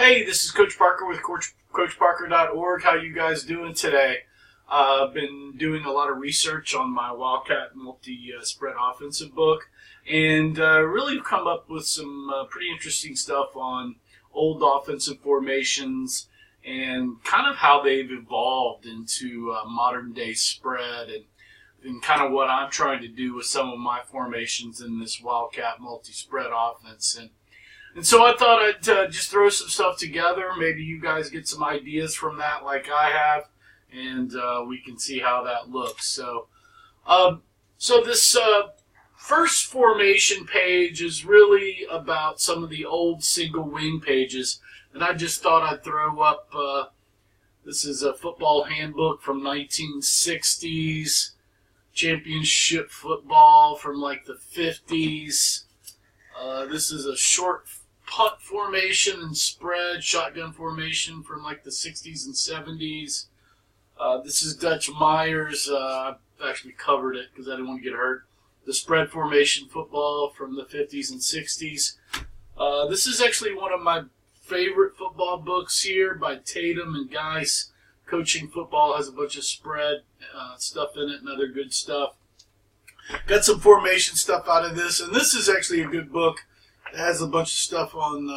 Hey, this is Coach Parker with CoachParker.org. How you guys doing today? I've been doing a lot of research on my Wildcat Multi Spread Offensive book, and really come up with some pretty interesting stuff on old offensive formations and kind of how they've evolved into modern day spread, and kind of what I'm trying to do with some of my formations in this Wildcat Multi Spread Offense. And so I thought I'd just throw some stuff together. Maybe you guys get some ideas from that like I have, and we can see how that looks. So this first formation page is really about some of the old single wing pages, and I just thought I'd throw up, this is a football handbook from 1960s, championship football from like the 50s. This is a short punt formation and spread, shotgun formation from like the 60s and 70s. This is Dutch Meyers. I actually covered it because I didn't want to get hurt. The spread formation football from the 50s and 60s. This is actually one of my favorite football books here by Tatum and Geis. Coaching Football has a bunch of spread stuff in it and other good stuff. Got some formation stuff out of this, and this is actually a good book. It has a bunch of stuff on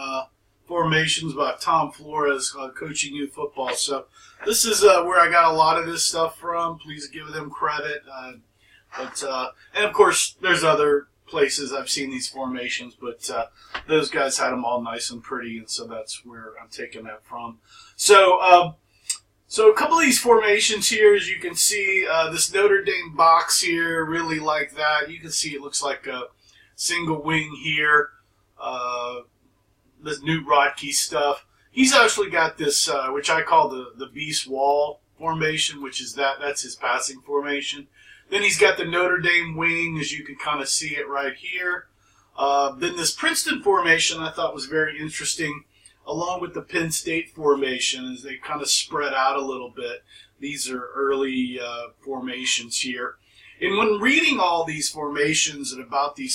formations by Tom Flores, Coaching Youth Football. So this is where I got a lot of this stuff from. Please give them credit. And of course, there's other places I've seen these formations, but those guys had them all nice and pretty, and so that's where I'm taking that from. So a couple of these formations here, as you can see, this Notre Dame box here, really like that. You can see it looks like a single wing here. This Newt Rodkey stuff. He's actually got this, which I call the Beast Wall formation, which is that's his passing formation. Then he's got the Notre Dame wing, as you can kind of see it right here. Then this Princeton formation I thought was very interesting, along with the Penn State formation, as they kind of spread out a little bit. These are early formations here. And when reading all these formations and about the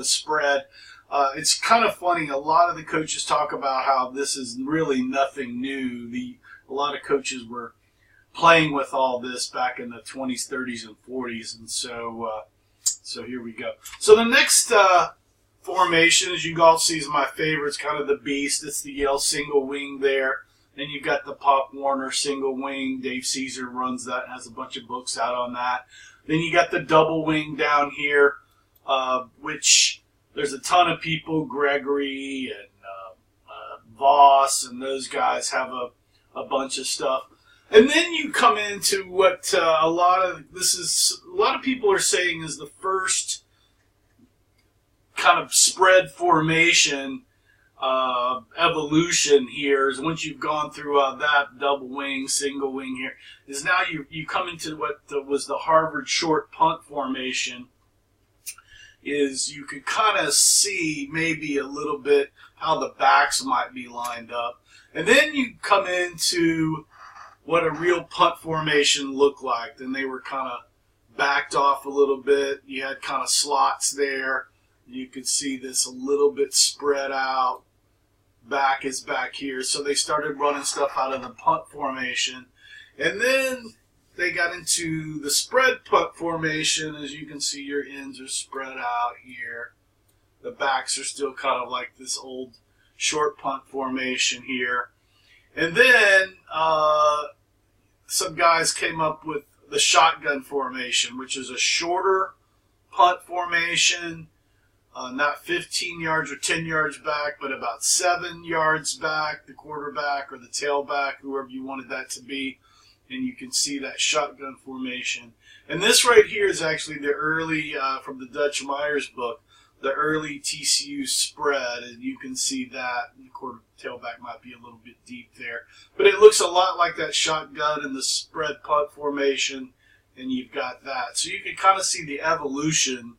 spread, it's kind of funny. A lot of the coaches talk about how this is really nothing new. A lot of coaches were playing with all this back in the 20s, 30s, and 40s, and so here we go. So the next formation, as you all see, is my favorite. It's kind of the Beast. It's the Yale single wing there. Then you've got the Pop Warner single wing. Dave Caesar runs that and has a bunch of books out on that. Then you got the double wing down here, which there's a ton of people, Gregory and Voss, and those guys have a bunch of stuff. And then you come into what a lot of people are saying is the first kind of spread formation evolution here. Is once you've gone through that double wing, single wing here, is now you come into what was the Harvard short punt formation. Is you could kind of see maybe a little bit how the backs might be lined up. And then you come into what a real punt formation looked like. Then they were kind of backed off a little bit. You had kind of slots there. You could see this a little bit spread out. Back is back here. So they started running stuff out of the punt formation. And then they got into the spread punt formation. As you can see, your ends are spread out here. The backs are still kind of like this old short punt formation here. And then some guys came up with the shotgun formation, which is a shorter punt formation, not 15 yards or 10 yards back, but about 7 yards back, the quarterback or the tailback, whoever you wanted that to be. And you can see that shotgun formation. And this right here is actually the early, from the Dutch Meyers book, the early TCU spread, and you can see that. The quarter tailback might be a little bit deep there. But it looks a lot like that shotgun and the spread punt formation, and you've got that. So you can kind of see the evolution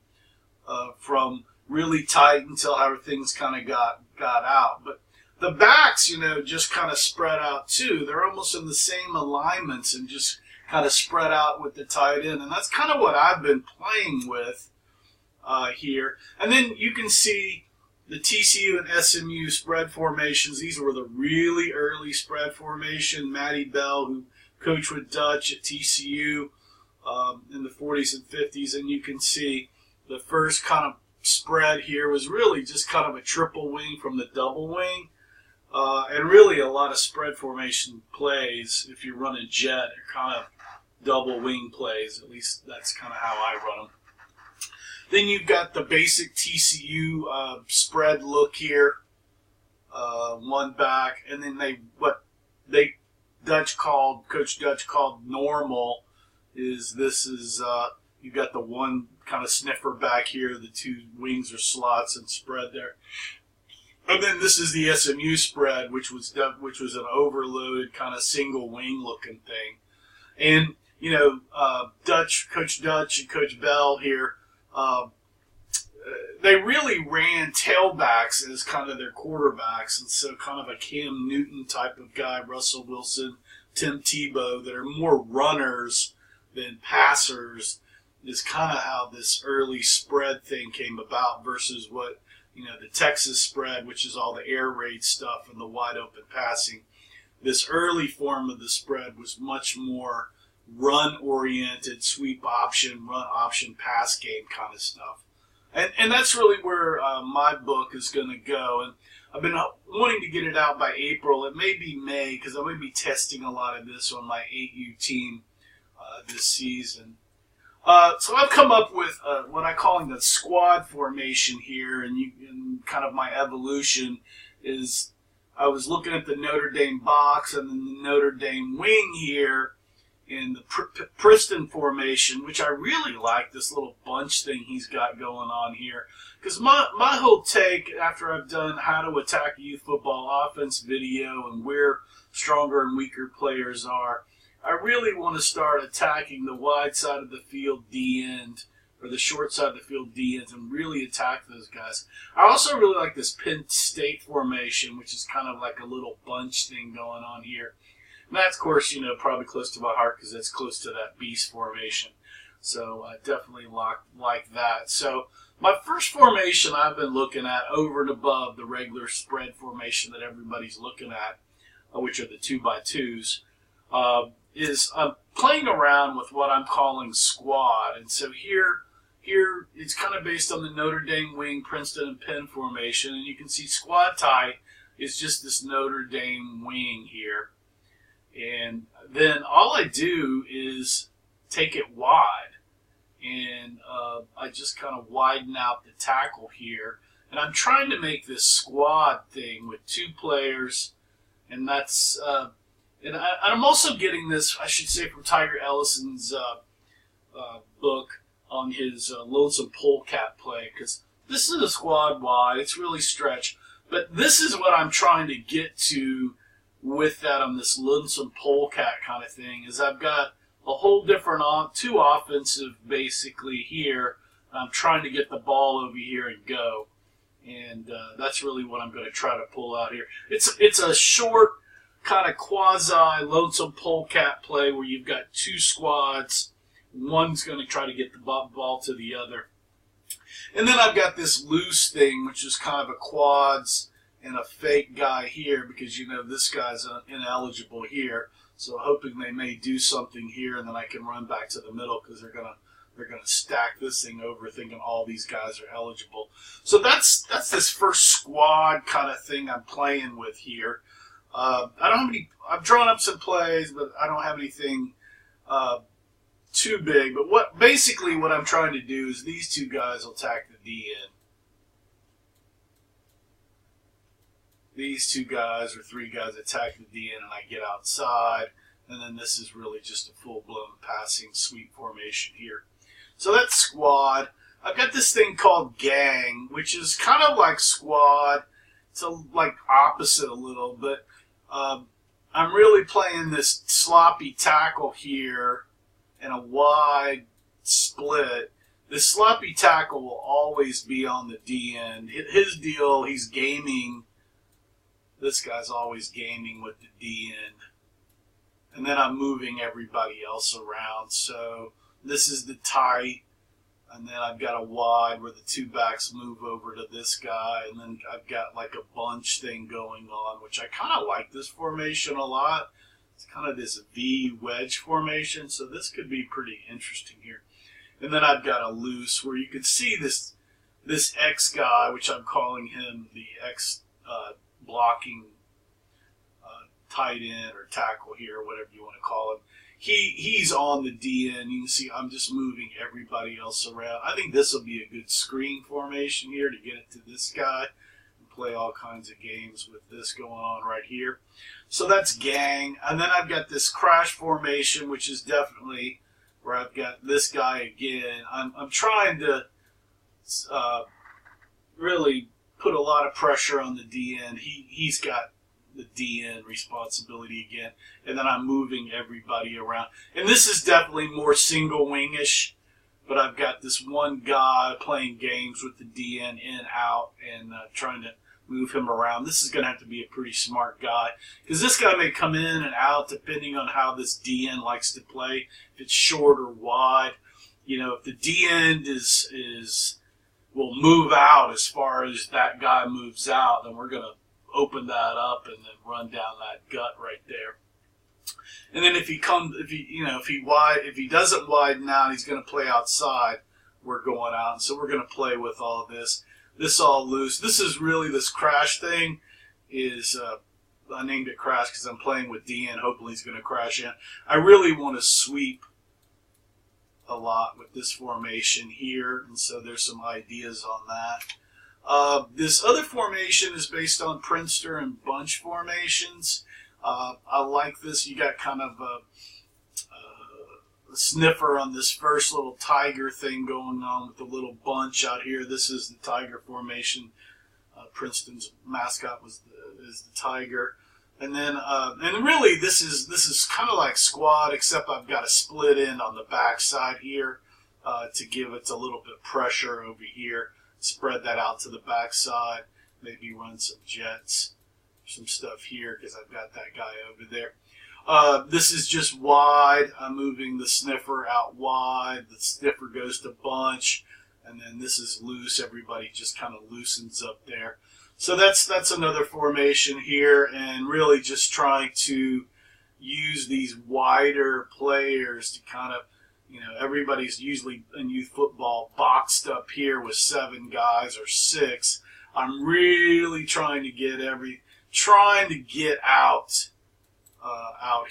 from really tight until how things kind of got out. But the backs, just kind of spread out too. They're almost in the same alignments and just kind of spread out with the tight end. And that's kind of what I've been playing with here. And then you can see the TCU and SMU spread formations. These were the really early spread formation. Matty Bell, who coached with Dutch at TCU in the 40s and 50s, and you can see the first kind of spread here was really just kind of a triple wing from the double wing. And really a lot of spread formation plays, if you run a jet, are kind of double wing plays. At least that's kind of how I run them. Then you've got the basic TCU spread look here, one back, and then Coach Dutch called normal. You've got the one kind of sniffer back here, the two wings or slots and spread there. And then this is the SMU spread, which was an overloaded kind of single wing looking thing. And Coach Dutch and Coach Bell here, they really ran tailbacks as kind of their quarterbacks, and so kind of a Cam Newton type of guy, Russell Wilson, Tim Tebow, that are more runners than passers, is kind of how this early spread thing came about versus what, the Texas spread, which is all the air raid stuff and the wide open passing. This early form of the spread was much more run-oriented, sweep option, run option, pass game kind of stuff. And that's really where my book is going to go. And I've been wanting to get it out by April. It may be May because I'm going to be testing a lot of this on my 8U team this season. So I've come up with what I call the squad formation here, and kind of my evolution is I was looking at the Notre Dame box and then the Notre Dame wing here in the Princeton formation, which I really like, this little bunch thing he's got going on here. Because my whole take after I've done how to attack a youth football offense video and where stronger and weaker players are, I really want to start attacking the wide side of the field D end, or the short side of the field D ends, and really attack those guys. I also really like this Penn State formation, which is kind of like a little bunch thing going on here. And that's, of course, probably close to my heart because it's close to that beast formation. So I definitely like that. So my first formation I've been looking at over and above the regular spread formation that everybody's looking at, which are the 2x2s, is I'm playing around with what I'm calling squad. And so here it's kind of based on the Notre Dame wing, Princeton, and Penn formation. And you can see squad tight is just this Notre Dame wing here. And then all I do is take it wide. And I just kind of widen out the tackle here. And I'm trying to make this squad thing with two players. And that's... And I'm also getting this, I should say, from Tiger Ellison's book on his lonesome polecat play, because this is a squad wide. It's really stretched. But this is what I'm trying to get to with that on this lonesome polecat kind of thing, is I've got a whole different two offensive basically here. I'm trying to get the ball over here and go. And that's really what I'm going to try to pull out here. It's a short, kind of quasi-lonesome polecat play where you've got two squads. One's going to try to get the ball to the other. And then I've got this loose thing, which is kind of a quads and a fake guy here because, this guy's ineligible here. So hoping they may do something here, and then I can run back to the middle because they're gonna stack this thing over thinking all these guys are eligible. So that's this first squad kind of thing I'm playing with here. I don't have any. I've drawn up some plays, but I don't have anything too big. But what I'm trying to do is these two guys will attack the D end. These two guys or three guys attack the D end, and I get outside. And then this is really just a full-blown passing sweep formation here. So that's squad. I've got this thing called gang, which is kind of like squad. It's like opposite a little, but I'm really playing this sloppy tackle here and a wide split. This sloppy tackle will always be on the D end. His deal, he's gaming. This guy's always gaming with the D end. And then I'm moving everybody else around. So this is the tight. And then I've got a wide where the two backs move over to this guy. And then I've got like a bunch thing going on, which I kind of like this formation a lot. It's kind of this V wedge formation. So this could be pretty interesting here. And then I've got a loose where you can see this X guy, which I'm calling him the X blocking tight end or tackle here, whatever you want to call him. He's on the DN. You can see I'm just moving everybody else around. I think this will be a good screen formation here to get it to this guy and play all kinds of games with this going on right here. So that's gang. And then I've got this crash formation, which is definitely where I've got this guy again. I'm trying to really put a lot of pressure on the DN. He's got the DN responsibility again, and then I'm moving everybody around. And this is definitely more single wing-ish, but I've got this one guy playing games with the DN in, out, and trying to move him around. This is going to have to be a pretty smart guy, because this guy may come in and out depending on how this DN likes to play, if it's short or wide. You know, if the DN will move out as far as that guy moves out, then we're going to open that up and then run down that gut right there. And then if he doesn't widen out, he's going to play outside. We're going out, and so we're going to play with all of this. This all loose. This is really this crash thing. I named it crash because I'm playing with DN. Hopefully he's going to crash in. I really want to sweep a lot with this formation here, and so there's some ideas on that. This other formation is based on Princeton and bunch formations. I like this. You got kind of a sniffer on this first little tiger thing going on with the little bunch out here. This is the tiger formation. Princeton's mascot is the tiger. And then, and really, this is kind of like squad, except I've got a split end on the back side here to give it a little bit pressure over here. Spread that out to the back side. Maybe run some jets, some stuff here because I've got that guy over there. This is just wide. I'm moving the sniffer out wide. The sniffer goes to bunch, and then this is loose. Everybody just kind of loosens up there. So that's another formation here, and really just trying to use these wider players to kind of, you know, everybody's usually in youth football boxed up here with 7 guys or 6. I'm really trying to get out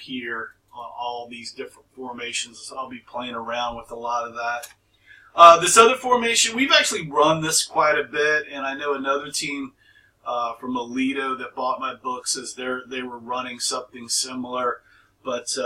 here on all these different formations. So I'll be playing around with a lot of that. This other formation, we've actually run this quite a bit, and I know another team from Alito that bought my book says they were running something similar, but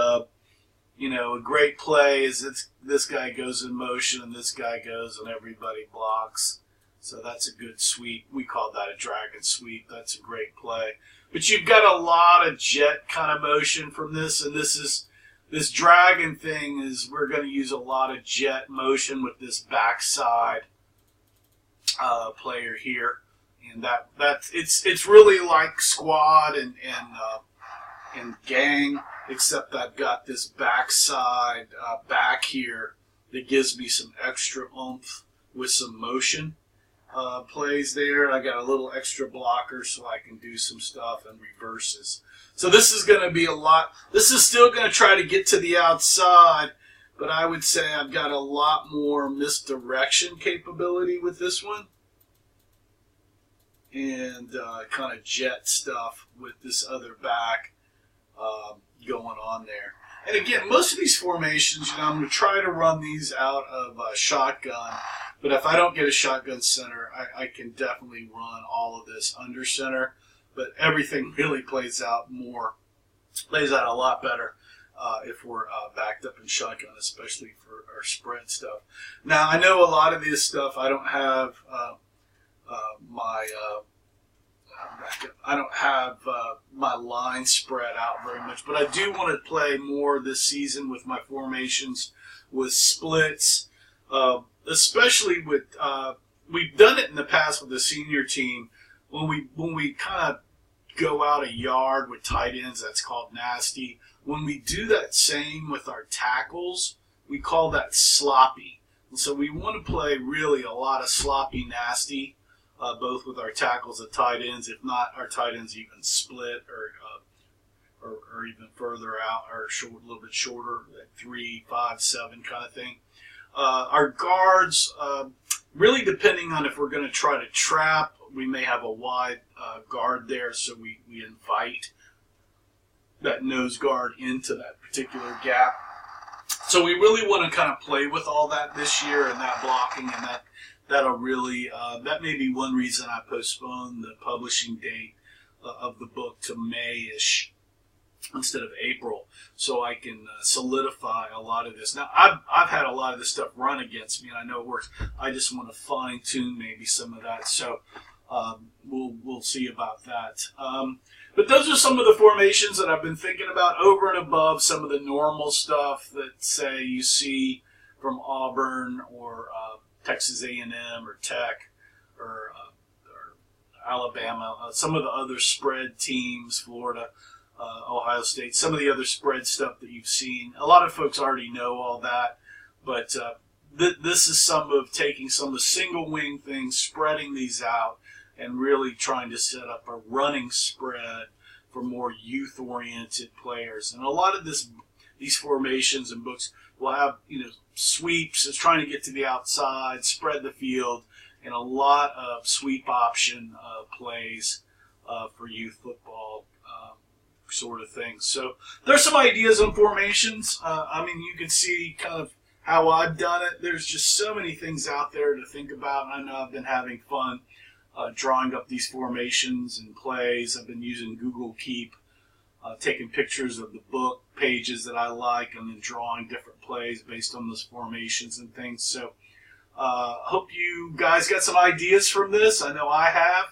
you know, a great play is this guy goes in motion and this guy goes and everybody blocks. So that's a good sweep. We call that a dragon sweep. That's a great play. But you've got a lot of jet kind of motion from this, and this dragon thing is we're going to use a lot of jet motion with this backside player here, and it's really like squad and gang, except I've got this backside back here that gives me some extra oomph with some motion plays there. I got a little extra blocker so I can do some stuff and reverses. So this is going to be a lot. This is still going to try to get to the outside, but I would say I've got a lot more misdirection capability with this one. And kind of jet stuff with this other back going on there. And again, most of these formations, you know, I'm going to try to run these out of shotgun. But if I don't get a shotgun center, I can definitely run all of this under center. But everything really plays out a lot better if we're backed up in shotgun, especially for our spread stuff. Now, I know a lot of this stuff I don't have my line spread out very much, but I do want to play more this season with my formations with splits, especially with we've done it in the past with the senior team when we kind of go out a yard with tight ends. That's called nasty. When we do that same with our tackles, we call that sloppy. So we want to play really a lot of sloppy, nasty, both with our tackles at tight ends. If not, our tight ends even split or even further out, or a little bit shorter, like 3, 5, 7 kind of thing. Our guards, really depending on if we're going to try to trap, we may have a wide guard there, so we invite that nose guard into that particular gap. So we really want to kind of play with all that this year, and that blocking, and that'll really, that may be one reason I postponed the publishing date of the book to May-ish instead of April, so I can solidify a lot of this. Now, I've had a lot of this stuff run against me, and I know it works. I just want to fine-tune maybe some of that, so we'll see about that. But those are some of the formations that I've been thinking about over and above some of the normal stuff that, say, you see from Auburn or Texas A&M or Tech or Alabama, some of the other spread teams, Florida, Ohio State, some of the other spread stuff that you've seen. A lot of folks already know all that, but this is some of taking some of the single wing things, spreading these out, and really trying to set up a running spread for more youth-oriented players. And a lot of these formations and books will have, sweeps. It's trying to get to the outside, spread the field, and a lot of sweep option plays for youth football sort of things. So there's some ideas on formations. You can see kind of how I've done it. There's just so many things out there to think about. I know I've been having fun drawing up these formations and plays. I've been using Google Keep, taking pictures of the book pages that I like, and then drawing different plays based on those formations and things. So hope you guys got some ideas from this. I know I have.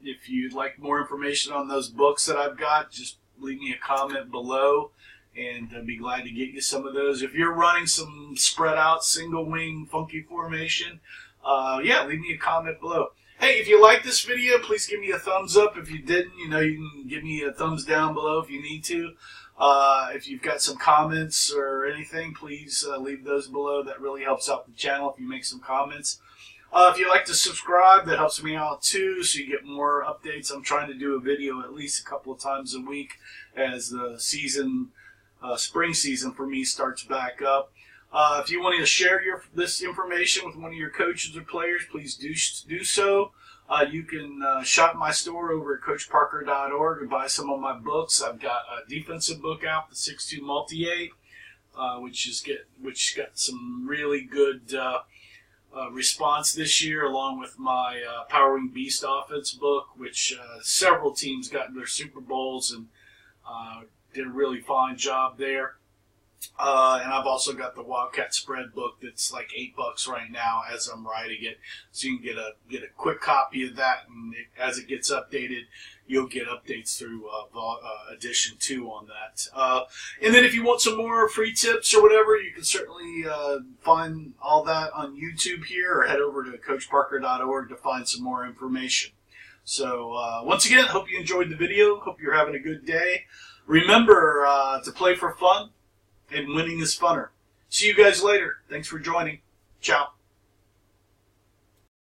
If you'd like more information on those books that I've got, just leave me a comment below, and I'd be glad to get you some of those. If you're running some spread out, single wing, funky formation, leave me a comment below. Hey, if you like this video, please give me a thumbs up. If you didn't, you can give me a thumbs down below if you need to. If you've got some comments or anything, please leave those below. That really helps out the channel if you make some comments. If you'd like to subscribe, that helps me out too, so you get more updates. I'm trying to do a video at least a couple of times a week as the season, spring season for me starts back up. If you want to share this information with one of your coaches or players, please do so. You can shop my store over at coachparker.org and buy some of my books. I've got a defensive book out, the 6'2 Multi-8, which got some really good response this year, along with my Powering Beast Offense book, which several teams got in their Super Bowls and did a really fine job there. And I've also got the Wildcat Spread book that's like $8 right now as I'm writing it, so you can get a quick copy of that, and as it gets updated, you'll get updates through edition 2 on that. And then if you want some more free tips or whatever, you can certainly find all that on YouTube here, or head over to coachparker.org to find some more information. So once again, hope you enjoyed the video. Hope you're having a good day. Remember to play for fun, and winning is funner. See you guys later. Thanks for joining. Ciao.